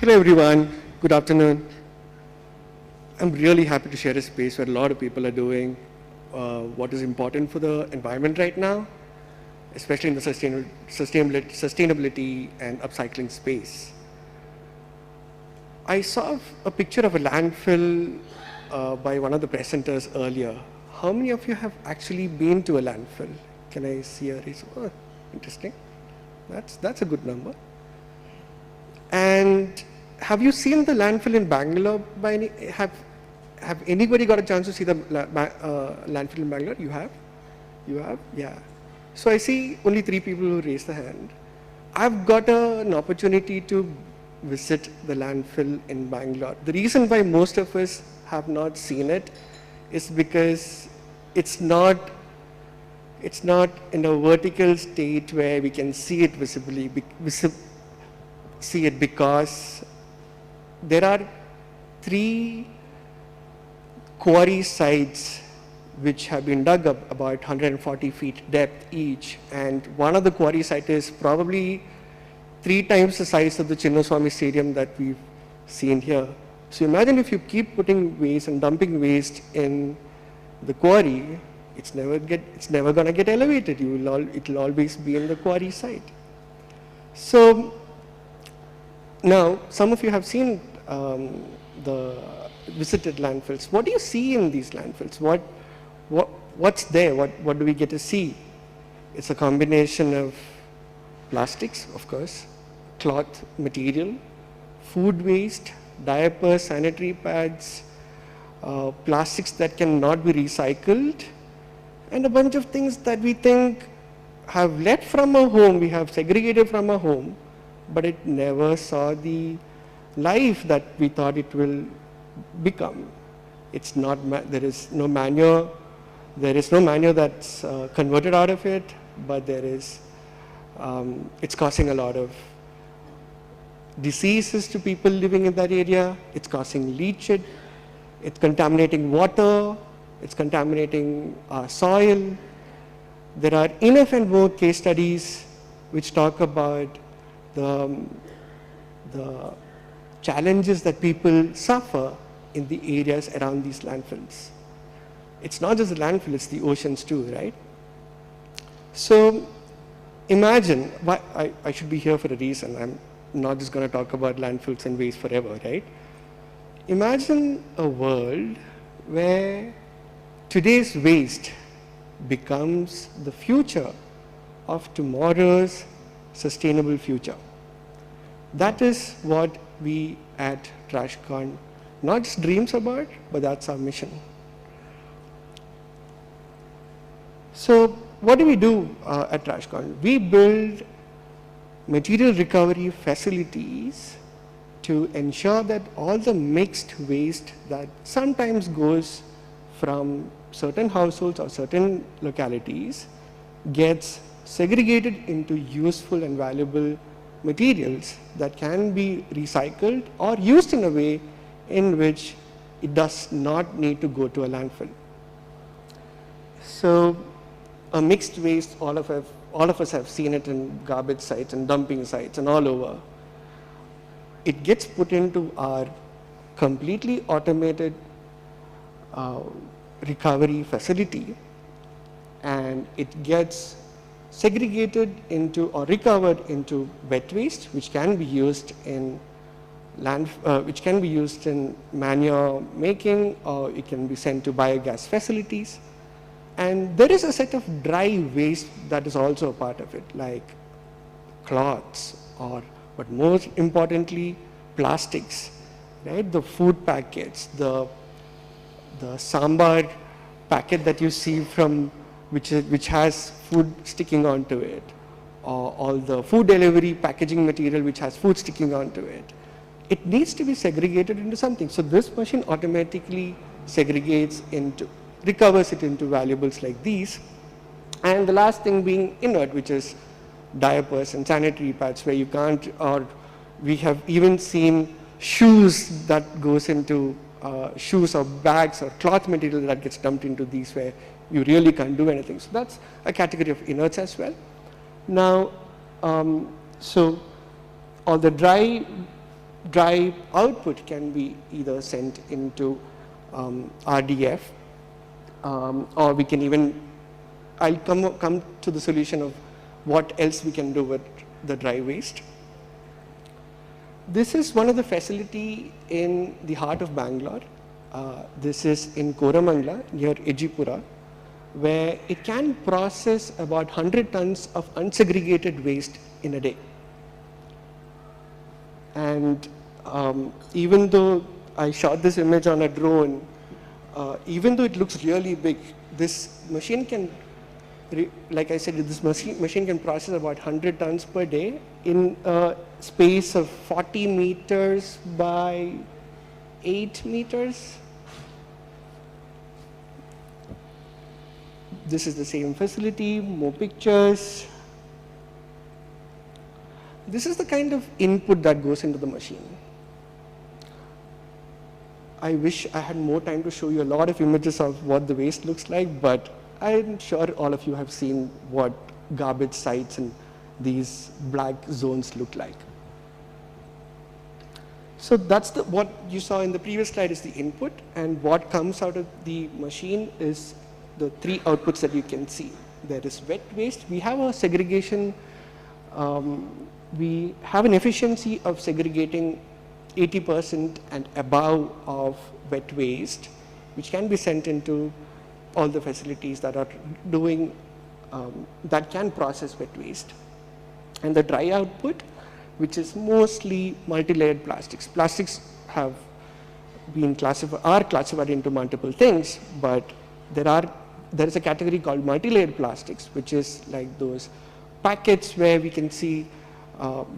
Hello everyone, good afternoon. I'm really happy to share a space where a lot of people are doing what is important for the environment right now, especially in the sustainability and upcycling space. I saw a picture of a landfill by one of the presenters earlier. How many of you have actually been to a landfill? Can I see a raise? Oh, interesting. That's a good number. And have you seen the landfill in Bangalore by any, have anybody got a chance to see the landfill in Bangalore? You have? You have? Yeah. So I see only 3 people who raised the hand. I've got an opportunity to visit the landfill in Bangalore. The reason why most of us have not seen it is because it's not in a vertical state where we can see it visibly, see it because there are 3 quarry sites which have been dug up about 140 feet depth each, and one of the quarry sites is probably 3 times the size of the Chinnaswamy Stadium that we've seen here. So imagine if you keep putting waste and dumping waste in the quarry, it's never going to get elevated. It'll always be in the quarry site. So now, some of you have seen the visited landfills. What do you see in these landfills? What's there? What do we get to see? It's a combination of plastics, of course, cloth material, food waste, diapers, sanitary pads, plastics that cannot be recycled, and a bunch of things that we think have left from our home, we have segregated from our home, but it never saw the life that we thought it will become. It's not, there is no manure that's converted out of it, but there is, it's causing a lot of diseases to people living in that area. It's causing leachate, it's contaminating water, it's contaminating our soil. There are enough and more case studies which talk about the challenges that people suffer in the areas around these landfills. It's not just the landfill, it's the oceans too, right? So imagine, I should be here for a reason. I'm not just going to talk about landfills and waste forever, right? Imagine a world where today's waste becomes the future of tomorrow's sustainable future. That is what we at TrashCon not just dreams about, but that's our mission. So what do we do at TrashCon? We build material recovery facilities to ensure that all the mixed waste that sometimes goes from certain households or certain localities gets segregated into useful and valuable materials that can be recycled or used in a way in which it does not need to go to a landfill. So a mixed waste, all of us have seen it in garbage sites and dumping sites and all over. It gets put into our completely automated recovery facility, and it gets segregated into or recovered into wet waste, which can be used in manure making, or it can be sent to biogas facilities. And there is a set of dry waste that is also a part of it, like cloths, but most importantly, plastics, right? The food packets, the sambar packet that you see from which has food sticking onto it, or all the food delivery packaging material which has food sticking onto it. It needs to be segregated into something. So this machine automatically recovers it into valuables like these. And the last thing being inert, which is diapers and sanitary pads, where you can't, or we have even seen shoes that goes into shoes or bags or cloth material that gets dumped into these, where you really can't do anything. So that's a category of inerts as well. Now, so all the dry dry output can be either sent into RDF, or we can even, I'll come to the solution of what else we can do with the dry waste. This is one of the facility in the heart of Bangalore. This is in Koramangala near Ejipura, where it can process about 100 tons of unsegregated waste in a day. And even though I shot this image on a drone, even though it looks really big, this machine can, like I said, this machine can process about 100 tons per day in a space of 40 meters by 8 meters. This is the same facility, more pictures. This is the kind of input that goes into the machine. I wish I had more time to show you a lot of images of what the waste looks like, but I'm sure all of you have seen what garbage sites and these black zones look like. So that's what you saw in the previous slide is the input, and what comes out of the machine is the three outputs that you can see. There is wet waste. We have a segregation, we have an efficiency of segregating 80% and above of wet waste, which can be sent into all the facilities that are doing, that can process wet waste. And the dry output, which is mostly multi-layered plastics. Plastics have been classified into multiple things, but there is a category called multi-layered plastics, which is like those packets where we can see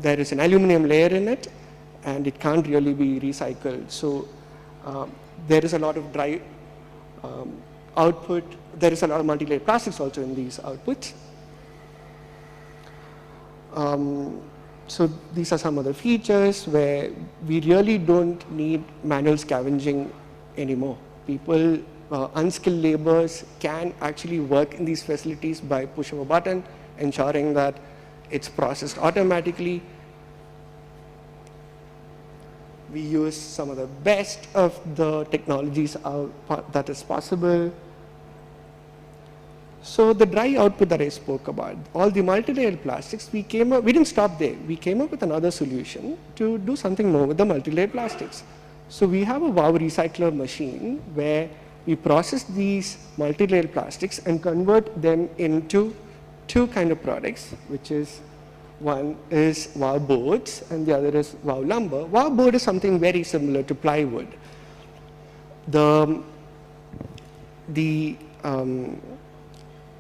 there is an aluminum layer in it, and it can't really be recycled. So there is a lot of dry output. There is a lot of multi-layered plastics also in these outputs. So these are some of the features where we really don't need manual scavenging anymore. People, unskilled laborers can actually work in these facilities by push of a button, ensuring that it's processed automatically. We use some of the best of the technologies that is possible. So the dry output that I spoke about, all the multi-layered plastics, we didn't stop there. We came up with another solution to do something more with the multi-layered plastics. So we have a WOW recycler machine where we process these multi-layered plastics and convert them into two kind of products, which is one is WOW boards and the other is WOW lumber. WOW board is something very similar to plywood.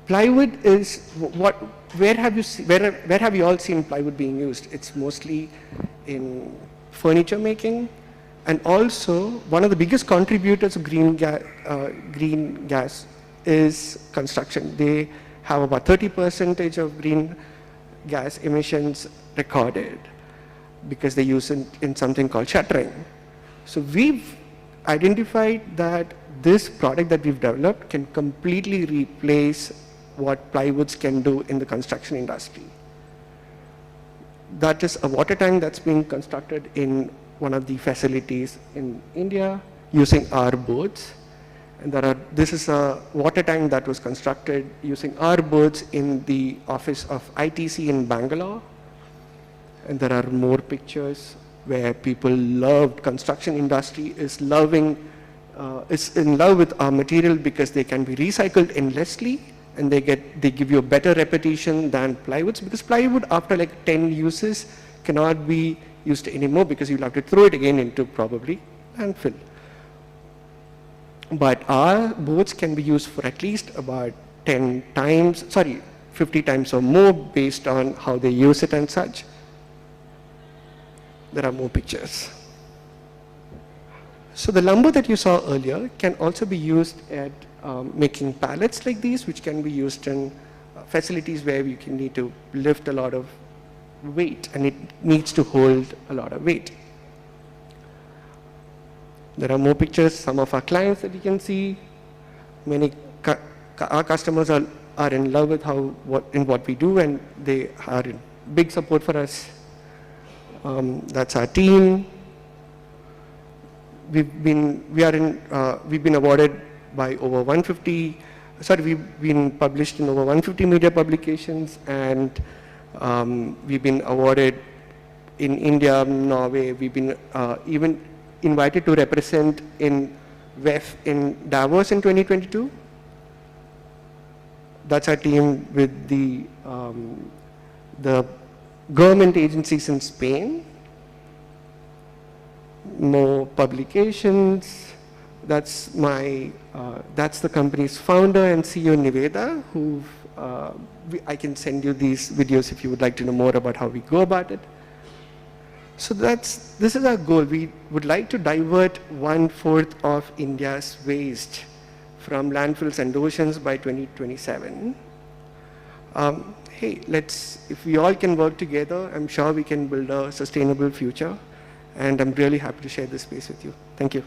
Plywood is where have you all seen plywood being used? It's mostly in furniture making, and also one of the biggest contributors of green gas is construction. They have about 30% of green gas emissions recorded because they use it in something called shuttering. So we've identified that this product that we've developed can completely replace what plywoods can do in the construction industry. That is a water tank that's being constructed in one of the facilities in India using our boards. And this is a water tank that was constructed using our boards in the office of ITC in Bangalore. And there are more pictures where people loved, construction industry is in love with our material because they can be recycled endlessly, and they give you a better reputation than plywoods, because plywood after like 10 uses cannot be used anymore because you'll have to throw it again into probably landfill. But our boards can be used for at least about 50 times or more based on how they use it and such. There are more pictures. So the lumber that you saw earlier can also be used at making pallets like these, which can be used in facilities where you can need to lift a lot of weight, and it needs to hold a lot of weight. There are more pictures, some of our clients that you can see. Our customers are in love with what we do, and they are in big support for us. That's our team. we've been awarded by over 150, we've been published in over 150 media publications, and we've been awarded in India, Norway. We've been even invited to represent in WEF in Davos in 2022. That's our team with the government agencies in Spain. More publications. That's the company's founder and CEO, Niveda, who I can send you these videos if you would like to know more about how we go about it. So this is our goal. We would like to divert 1/4 of India's waste from landfills and oceans by 2027. Hey, if we all can work together, I'm sure we can build a sustainable future. And I'm really happy to share this space with you. Thank you.